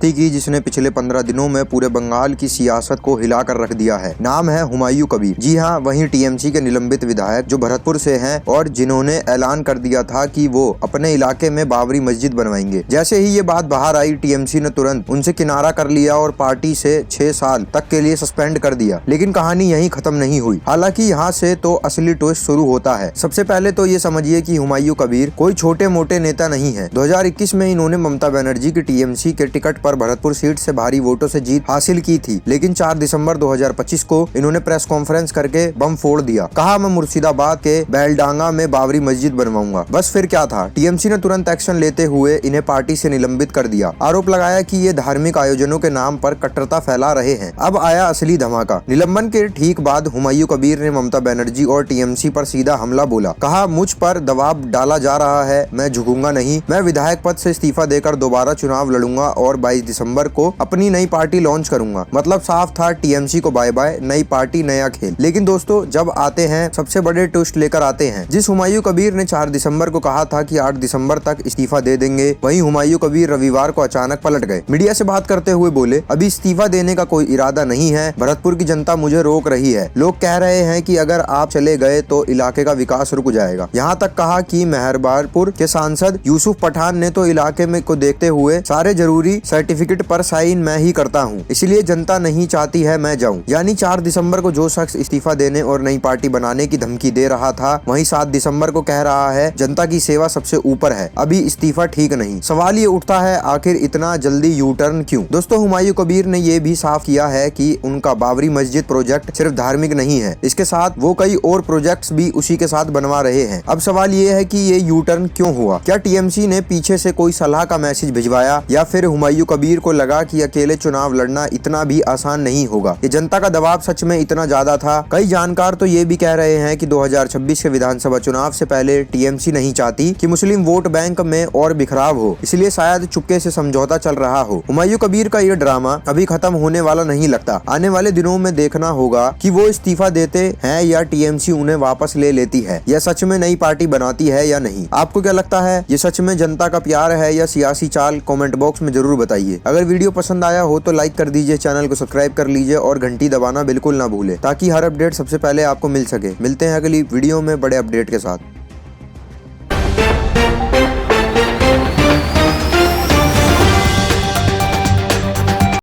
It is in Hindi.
व्यक्ति की जिसने पिछले 15 दिनों में पूरे बंगाल की सियासत को हिलाकर रख दिया है। नाम है हुमायूं कबीर। जी हाँ, वही टीएमसी के निलंबित विधायक जो भरतपुर से हैं और जिन्होंने ऐलान कर दिया था कि वो अपने इलाके में बाबरी मस्जिद बनवाएंगे। जैसे ही ये बात बाहर आई, टीएमसी ने तुरंत उनसे किनारा कर लिया और पार्टी से 6 साल तक के लिए सस्पेंड कर दिया। लेकिन कहानी यहीं खत्म नहीं हुई। हालांकि यहाँ से तो असली ट्विस्ट शुरू होता है। सबसे पहले तो ये समझिए कि हुमायूं कबीर कोई छोटे मोटे नेता नहीं है। 2021 में इन्होंने ममता बनर्जी की टीएमसी के टिकट पर भरतपुर सीट से भारी वोटों से जीत हासिल की थी। लेकिन 4 दिसंबर 2025 को इन्होंने प्रेस कॉन्फ्रेंस करके बम फोड़ दिया। कहा, मैं मुर्शिदाबाद के बेलडांगा में बाबरी मस्जिद बनवाऊंगा। बस फिर क्या था, टीएमसी ने तुरंत एक्शन लेते हुए इन्हें पार्टी से निलंबित कर दिया। आरोप लगाया कि ये धार्मिक आयोजनों के नाम पर कट्टरता फैला रहे हैं। अब आया असली धमाका। निलंबन के ठीक बाद हुमायूं कबीर ने ममता बनर्जी और टीएमसी पर सीधा हमला बोला। कहा, मुझ पर दबाव डाला जा रहा है, मैं झुकूंगा नहीं। मैं विधायक पद से इस्तीफा देकर दोबारा चुनाव लड़ूंगा और 22 दिसंबर को अपनी नई पार्टी लॉन्च करूंगा। मतलब साफ था, टीएमसी को बाय बाय, नई पार्टी नया खेल। लेकिन दोस्तों, जब आते हैं सबसे बड़े ट्विस्ट लेकर आते हैं। जिस हुमायूं कबीर ने 4 दिसंबर को कहा था कि 8 दिसंबर तक इस्तीफा दे देंगे, वहीं हुमायूं कबीर रविवार को अचानक पलट गए। मीडिया से बात करते हुए बोले, अभी इस्तीफा देने का कोई इरादा नहीं है। भरतपुर की जनता मुझे रोक रही है। लोग कह रहे हैं कि अगर आप चले गए तो इलाके का विकास रुक जाएगा। यहाँ तक कहा कि मेहरबानपुर के सांसद यूसुफ पठान ने तो इलाके में को देखते हुए सारे जरूरी सर्टिफिकेट पर साइन मैं ही करता हूँ, इसलिए जनता नहीं चाहती है मैं जाऊँ। यानी 4 दिसंबर को जो शख्स इस्तीफा देने और नई पार्टी बनाने की धमकी दे रहा था, वहीं 7 दिसंबर को कह रहा है जनता की सेवा सबसे ऊपर है, अभी इस्तीफा ठीक नहीं। सवाल ये उठता है, आखिर इतना जल्दी यू टर्न क्यों? दोस्तों, हुमायूं कबीर ने ये भी साफ किया है कि उनका बाबरी मस्जिद प्रोजेक्ट सिर्फ धार्मिक नहीं है, इसके साथ वो कई और प्रोजेक्ट्स भी उसी के साथ बनवा रहे हैं। अब सवाल ये है कि ये यू टर्न क्यों हुआ? क्या टीएमसी ने पीछे से कोई सलाह का मैसेज भिजवाया, या फिर हुमायूं कबीर को लगा कि अकेले चुनाव लड़ना इतना भी आसान नहीं होगा? ये जनता का दबाव सच में इतना ज्यादा था? कई जानकार तो ये भी कह रहे हैं कि 2026 के विधानसभा चुनाव से पहले टीएमसी नहीं चाहती कि मुस्लिम वोट बैंक में और बिखराव हो, इसलिए शायद चुपके से समझौता चल रहा हो। हुमायूं कबीर का ये ड्रामा अभी खत्म होने वाला नहीं लगता। आने वाले दिनों में देखना होगा कि वो इस्तीफा देते हैं या टीएमसी उन्हें वापस ले लेती है, या सच में नई पार्टी बनाती है या नहीं। आपको क्या लगता है, ये सच में जनता का प्यार है या सियासी चाल? कमेंट बॉक्स में जरूर बताइए। अगर वीडियो पसंद आया हो तो लाइक कर दीजिए, चैनल को सब्सक्राइब कर लीजिए और घंटी दबाना बिल्कुल ना भूले, ताकि हर अपडेट सबसे पहले आपको मिल सके। मिलते हैं अगली वीडियो में बड़े अपडेट के साथ।